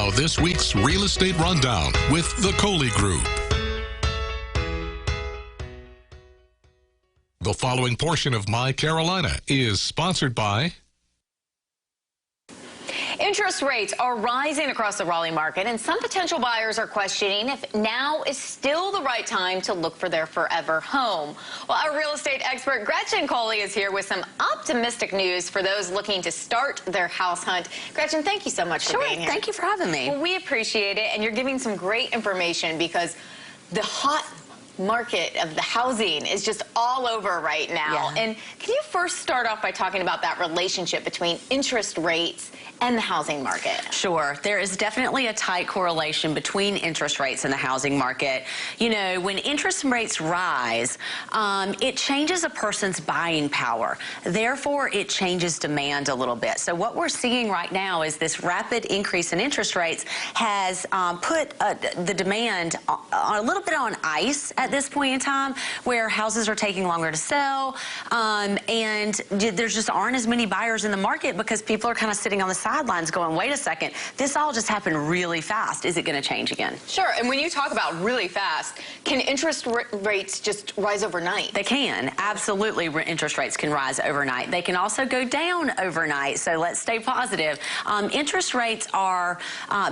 Now, this week's Real Estate Rundown with the Coley Group. The following portion of My Carolina is sponsored by... Interest rates are rising across the Raleigh market, and some potential buyers are questioning if now is still the right time to look for their forever home. Well, our real estate expert Gretchen Coley is here with some optimistic news for those looking to start their house hunt. Gretchen, thank you so much for being here. Thank you for having me. Well, we appreciate it, and you're giving some great information because the hot market of the housing is just all over right now. Yeah. And can you first start off by talking about that relationship between interest rates and the housing market? Sure. There is definitely a tight correlation between interest rates and the housing market. You know, when interest rates rise, it changes a person's buying power. Therefore, it changes demand a little bit. So what we're seeing right now is this rapid increase in interest rates has put the demand a little bit on ice at this point in time, where houses are taking longer to sell, and there just aren't as many buyers in the market because people are kind of sitting on the sidelines going, wait a second, this all just happened really fast. Is it going to change again? Sure. And when you talk about really fast, can interest rates just rise overnight? They can. Absolutely, interest rates can rise overnight. They can also go down overnight, so let's stay positive. Interest rates are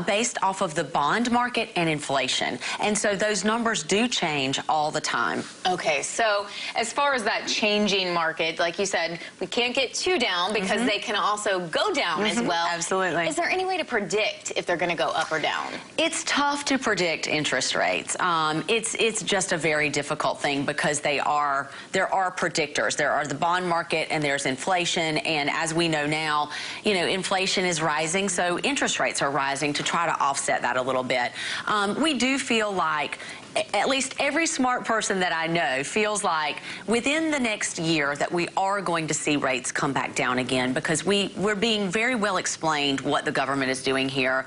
based off of the bond market and inflation, and so those numbers do change all the time. Okay, so as far as that changing market, like you said, we can't get too down because they can also go down as well. Absolutely. Is there any way to predict if they're going to go up or down? It's tough to predict interest rates. It's just a very difficult thing because there are predictors. There are the bond market and there's inflation, and as we know now, you know, inflation is rising, so interest rates are rising to try to offset that a little bit. We do feel like at least every smart person that I know feels like within the next year that we are going to see rates come back down again, because we're being very well explained what the government is doing here.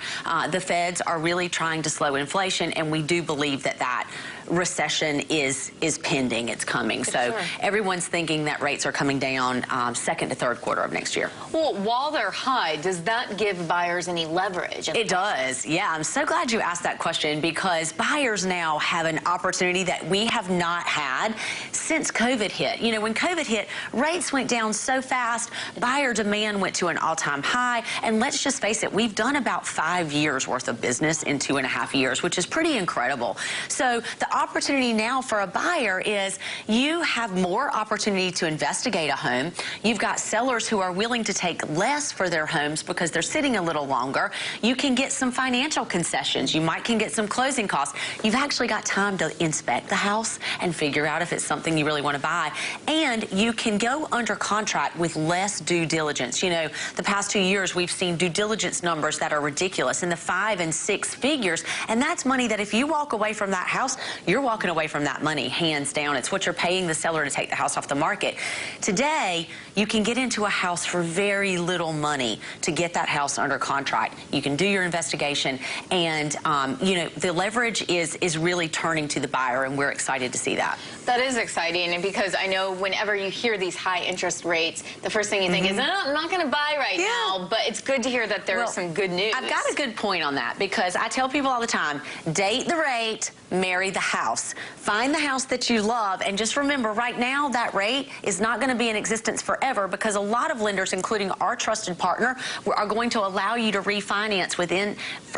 The feds are really trying to slow inflation, and we do believe that recession is pending. It's coming. So everyone's thinking that rates are coming down second to third quarter of next year. Well, while they're high, does that give buyers any leverage? It does. Yeah, I'm so glad you asked that question, because buyers now have an opportunity that we have not had since COVID hit. You know, when COVID hit, rates went down so fast, buyer demand went to an all-time high, and let's just face it, we've done about 5 years worth of business in 2.5 years, which is pretty incredible. So the opportunity now for a buyer is you have more opportunity to investigate a home. You've got sellers who are willing to take less for their homes because they're sitting a little longer. You can get some financial concessions. You can get some closing costs. You've actually got time to inspect the house and figure out if it's something you really want to buy. And you can go under contract with less due diligence. You know, the past 2 years we've seen due diligence numbers that are ridiculous, in the 5 and 6 figures, and that's money that if you walk away from that house, you're walking away from that money, hands down. It's what you're paying the seller to take the house off the market. Today, you can get into a house for very little money to get that house under contract. You can do your investigation, and you know, the leverage is really turning to the buyer, and we're excited to see that. That is exciting, and because I know whenever you hear these high interest rates, the first thing you think is, oh, I'm not going to buy right now, but it's good to hear that there's some good news. I've got a good point on that, because I tell people all the time, date the rate, marry the house. Find the house that you love, and just remember, right now, that rate is not going to be in existence forever, because a lot of lenders, including our trusted partner, are going to allow you to refinance within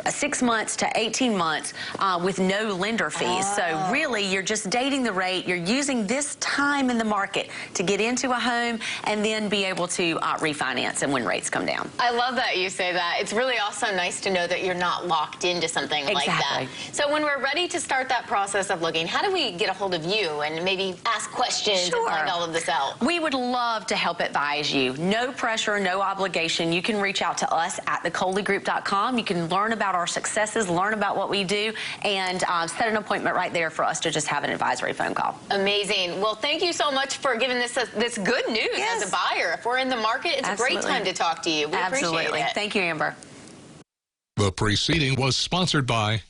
6 months to 18 months with no lender fees. So really, you're just dating the rate. You're using this time in the market to get into a home and then be able to refinance and when rates come down. I love that you say that. It's really also nice to know that you're not locked into something like that. So when we're ready to start that process of looking, how do we get a hold of you and maybe ask questions and find all of this out? We would love to help advise you. No pressure, no obligation. You can reach out to us at thecoleygroup.com. You can learn about our successes, learn about what we do, and set an appointment right there for us to just have an advisory phone call. Amazing. Well, thank you so much for giving this good news as a buyer. If we're in the market, it's a great time to talk to you. We appreciate it. Thank you, Amber. The preceding was sponsored by